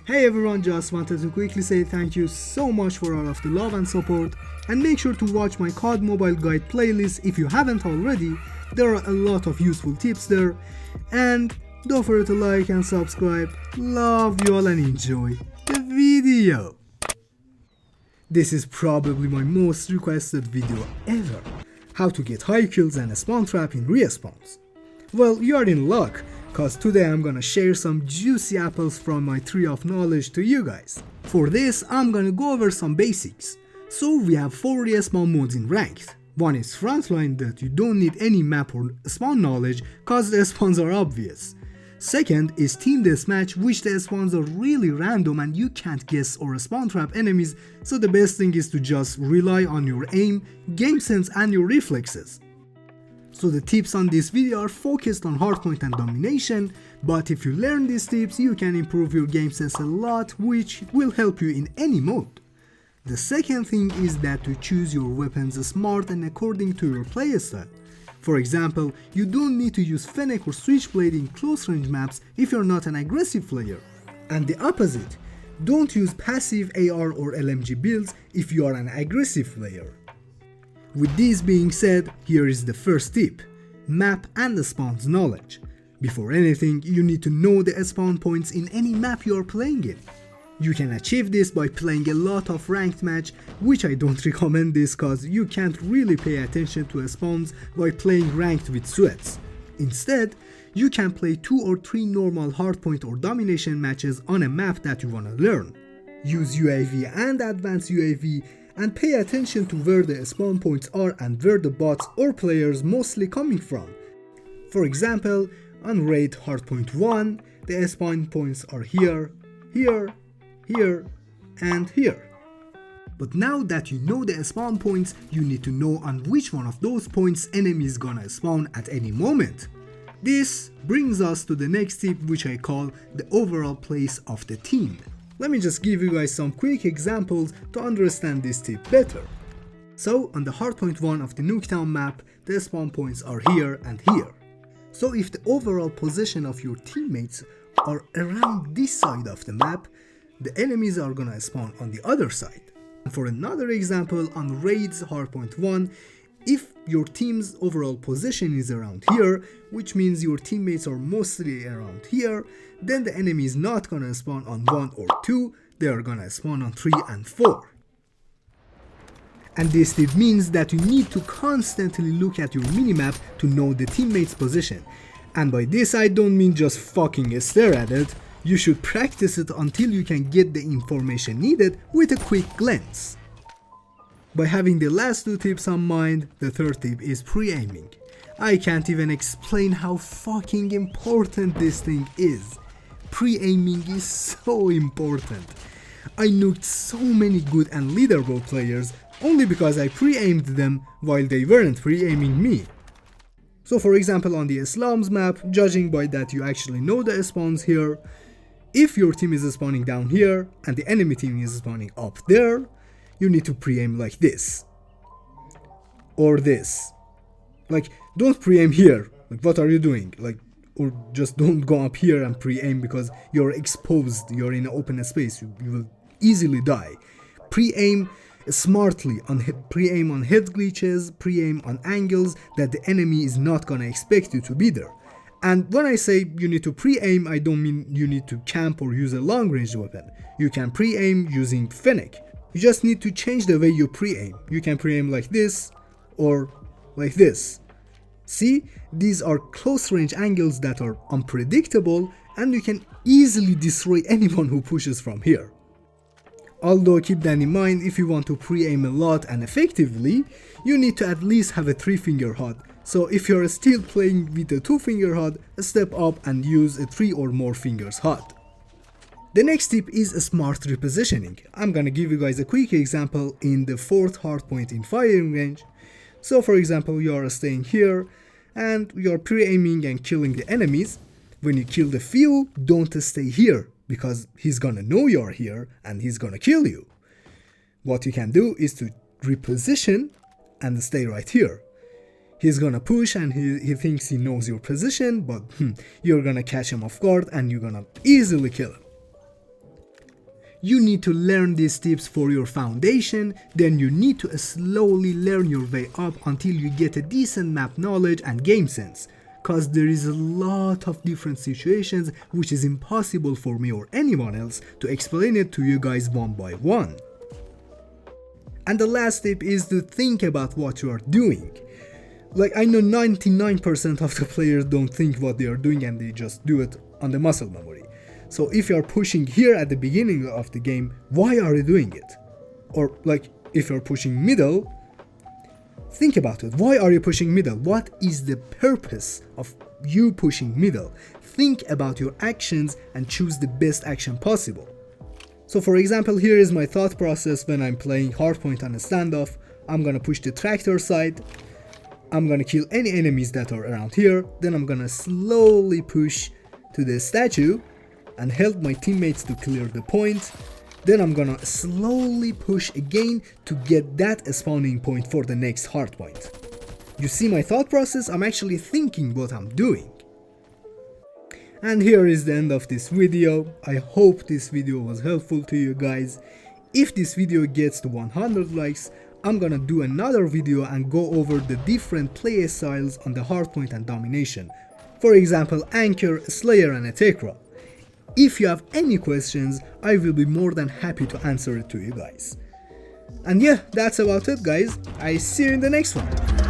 Hey everyone, just wanted to quickly say thank you so much for all of the love and support, and make sure to watch my COD mobile guide playlist if you haven't already. There are a lot of useful tips there, and don't forget to like and subscribe. Love you all and enjoy the video. This is probably my most requested video ever. How to get high kills and a spawn trap in respawns. Well, you're in luck, cause today I'm gonna share some juicy apples from my tree of knowledge to you guys. For this, I'm gonna go over some basics. So we have 4 respawn modes in ranked. One is frontline, that you don't need any map or spawn knowledge cause the spawns are obvious. Second is team deathmatch, which the spawns are really random and you can't guess or spawn trap enemies, so the best thing is to just rely on your aim, game sense and your reflexes. So the tips on this video are focused on hardpoint and domination, but if you learn these tips you can improve your game sense a lot, which will help you in any mode. The second thing is that to choose your weapons smart and according to your playstyle. For example, you don't need to use Fennec or Switchblade in close range maps if you're not an aggressive player. And the opposite, don't use passive AR or LMG builds if you are an aggressive player. With this being said, here is the first tip: map and the spawns knowledge. Before anything, you need to know the spawn points in any map you are playing in. You can achieve this by playing a lot of ranked match, which I don't recommend this cause you can't really pay attention to spawns by playing ranked with sweats. Instead, you can play 2 or 3 normal hardpoint or domination matches on a map that you wanna learn. Use UAV and advanced UAV and pay attention to where the spawn points are and where the bots or players mostly coming from. For example, on raid hardpoint 1, the spawn points are here, here, here, and here. But now that you know the spawn points, you need to know on which one of those points enemy is gonna spawn at any moment. This brings us to the next tip, which I call the overall place of the team. Let me just give you guys some quick examples to understand this tip better. So on the hardpoint 1 of the Nuketown map, the spawn points are here and here. So if the overall position of your teammates are around this side of the map, the enemies are gonna spawn on the other side. And for another example, on raids hardpoint 1, if your team's overall position is around here, which means your teammates are mostly around here, then the enemy is not gonna spawn on 1 or 2, they are gonna spawn on 3 and 4. And this tip means that you need to constantly look at your minimap to know the teammate's position. And by this I don't mean just fucking stare at it, you should practice it until you can get the information needed with a quick glance. By having the last 2 tips on mind, the third tip is pre-aiming. I can't even explain how fucking important this thing is. Pre-aiming is so important. I nuked so many good and leaderboard players only because I pre-aimed them while they weren't pre-aiming me. So for example on the Slums map, judging by that you actually know the spawns here, if your team is spawning down here and the enemy team is spawning up there, you need to pre-aim like this. Or this. Like, don't pre-aim here. Like, what are you doing? Like, or just don't go up here and pre-aim because you're exposed, you're in an open space, you will easily die. Pre-aim smartly, pre-aim on head glitches, pre-aim on angles that the enemy is not gonna expect you to be there. And when I say you need to pre-aim, I don't mean you need to camp or use a long-range weapon. You can pre-aim using Fennec. You just need to change the way you pre-aim. You can pre-aim like this or like this. See, these are close range angles that are unpredictable and you can easily destroy anyone who pushes from here. Although keep that in mind, if you want to pre-aim a lot and effectively, you need to at least have a 3-finger HUD. So if you're still playing with a 2-finger HUD, step up and use a 3 or more fingers HUD. The next tip is a smart repositioning. I'm gonna give you guys a quick example in the 4th hardpoint in firing range. So for example, you are staying here and you are pre-aiming and killing the enemies. When you kill the few, don't stay here because he's gonna know you're here and he's gonna kill you. What you can do is to reposition and stay right here. He's gonna push and he thinks he knows your position, but you're gonna catch him off guard and you're gonna easily kill him. You need to learn these tips for your foundation, then you need to slowly learn your way up until you get a decent map knowledge and game sense. Cause there is a lot of different situations which is impossible for me or anyone else to explain it to you guys one by one. And the last tip is to think about what you are doing. Like, I know 99% of the players don't think what they are doing and they just do it on the muscle memory. So if you are pushing here at the beginning of the game, why are you doing it? Or like, if you're pushing middle, think about it. Why are you pushing middle? What is the purpose of you pushing middle? Think about your actions and choose the best action possible. So for example, here is my thought process when I'm playing hardpoint on a standoff. I'm gonna push the tractor side. I'm gonna kill any enemies that are around here. Then I'm gonna slowly push to the statue and help my teammates to clear the point. Then I'm gonna slowly push again to get that spawning point for the next hardpoint. You see my thought process? I'm actually thinking what I'm doing. And here is the end of this video. I hope this video was helpful to you guys. If this video gets to 100 likes, I'm gonna do another video and go over the different play styles on the hardpoint and domination. For example, Anchor, Slayer and Atakra. If you have any questions, I will be more than happy to answer it to you guys. And yeah, that's about it guys. I see you in the next one.